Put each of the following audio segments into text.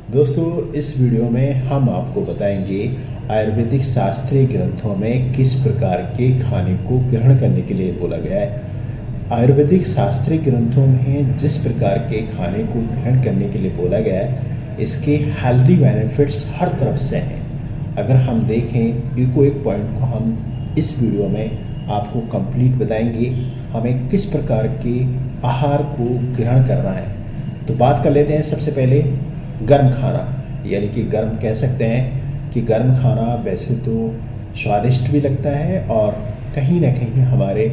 दोस्तों, इस वीडियो में हम आपको बताएंगे आयुर्वेदिक शास्त्रीय ग्रंथों में किस प्रकार के खाने को ग्रहण करने के लिए बोला गया है। आयुर्वेदिक शास्त्रीय ग्रंथों में जिस प्रकार के खाने को ग्रहण करने के लिए बोला गया है, इसके हेल्दी बेनिफिट्स हर तरफ से हैं। अगर हम देखें एक पॉइंट को हम इस वीडियो में आपको कंप्लीट बताएंगे, हमें किस प्रकार के आहार को ग्रहण करना है। तो बात कर लेते हैं सबसे पहले गर्म खाना, यानी कि गर्म कह सकते हैं कि गर्म खाना वैसे तो स्वादिष्ट भी लगता है और कहीं ना कहीं हमारे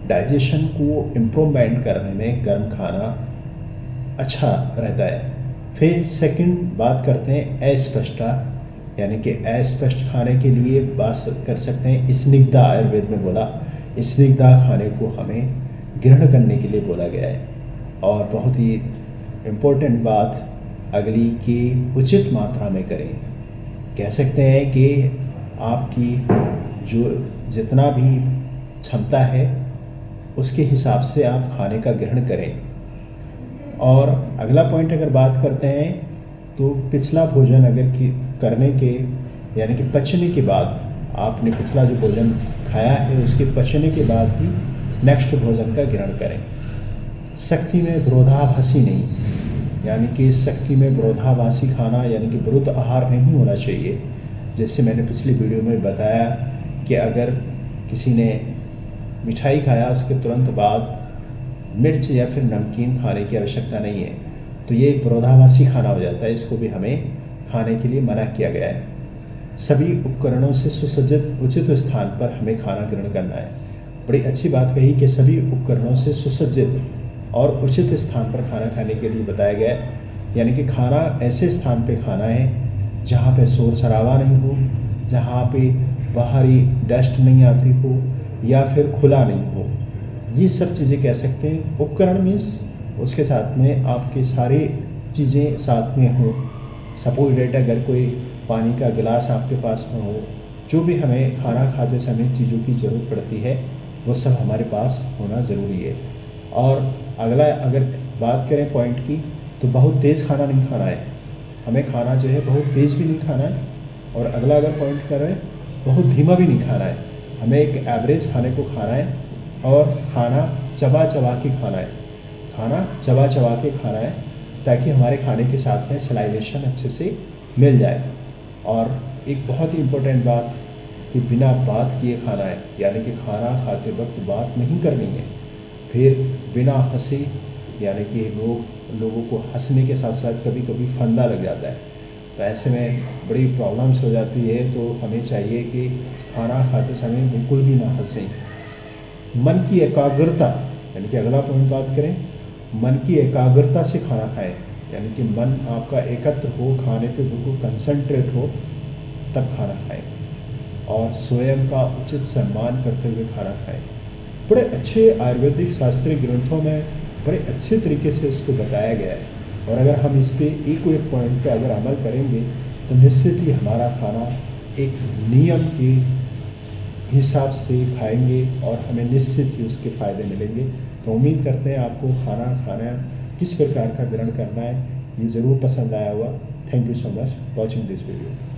डाइजेशन को इम्प्रूवमेंट करने में गर्म खाना अच्छा रहता है। फिर सेकंड बात करते हैं अस्पष्टता, यानी कि अस्पष्ट खाने के लिए बात कर सकते हैं स्निग्धा। आयुर्वेद में बोला स्निग्धा खाने को हमें ग्रहण करने के लिए बोला गया है। और बहुत ही इम्पोर्टेंट बात अगली की उचित मात्रा में करें। कह सकते हैं कि आपकी जो जितना भी क्षमता है उसके हिसाब से आप खाने का ग्रहण करें। और अगला पॉइंट अगर बात करते हैं तो पिछला भोजन अगर करने के यानी कि पचने के बाद, आपने पिछला जो भोजन खाया है उसके पचने के बाद ही नेक्स्ट भोजन का ग्रहण करें। शक्ति में विरोधाभासी नहीं, यानी कि शक्ति में विरोधाभासी खाना यानी कि विरुद्ध आहार नहीं होना चाहिए। जैसे मैंने पिछली वीडियो में बताया कि अगर किसी ने मिठाई खाया उसके तुरंत बाद मिर्च या फिर नमकीन खाने की आवश्यकता नहीं है, तो ये विरोधाभासी खाना हो जाता है। इसको भी हमें खाने के लिए मना किया गया है। सभी उपकरणों से सुसज्जित उचित स्थान पर हमें खाना ग्रहण करना है। बड़ी अच्छी बात कही कि सभी उपकरणों से सुसज्जित और उचित स्थान पर खाना खाने के लिए बताया गया है, यानी कि खाना ऐसे स्थान पे खाना है जहाँ पे शोर शराबा नहीं हो, जहाँ पे बाहरी डस्ट नहीं आती हो या फिर खुला नहीं हो। ये सब चीज़ें कह सकते हैं। उपकरण मीन्स उसके साथ में आपके सारी चीज़ें साथ में हो। सपोज डेट अगर कोई पानी का गिलास आपके पास में हो, जो भी हमें खाना खाते समय चीज़ों की ज़रूरत पड़ती है वो सब हमारे पास होना ज़रूरी है। और अगला अगर बात करें पॉइंट की, तो बहुत तेज़ खाना नहीं खाना है। हमें खाना जो है बहुत तेज़ भी नहीं खाना है, और अगला अगर पॉइंट करें बहुत धीमा भी नहीं खाना है। हमें एक एवरेज खाने को खाना है और खाना चबा चबा के खाना है। खाना चबा चबा के खाना है ताकि हमारे खाने के साथ में सलाइवेशन अच्छे से मिल जाए। और एक बहुत ही इम्पोर्टेंट बात कि बिना बात किए खाना है, यानी कि खाना खाते वक्त बात नहीं करनी है। फिर बिना हंसी, यानी कि लोगों को हंसने के साथ साथ कभी कभी फंदा लग जाता है, तो ऐसे में बड़ी प्रॉब्लम्स हो जाती है। तो हमें चाहिए कि खाना खाते समय बिल्कुल भी ना हंसें। मन की एकाग्रता, यानी कि अगला पॉइंट बात करें, मन की एकाग्रता से खाना खाएं, यानी कि मन आपका एकत्र हो, खाने पे बिल्कुल कंसंट्रेट हो, तब खाना खाएं। और स्वयं का उचित सम्मान करते हुए खाना खाएं। बड़े अच्छे आयुर्वेदिक शास्त्रीय ग्रंथों में बड़े अच्छे तरीके से इसको बताया गया है। और अगर हम इस पे एक पॉइंट पे अगर अमल करेंगे तो निश्चित ही हमारा खाना एक नियम के हिसाब से खाएंगे और हमें निश्चित ही उसके फ़ायदे मिलेंगे। तो उम्मीद करते हैं आपको खाना खाना किस प्रकार का ग्रहण करना है ये ज़रूर पसंद आया होगा। Thank you so much watching this video.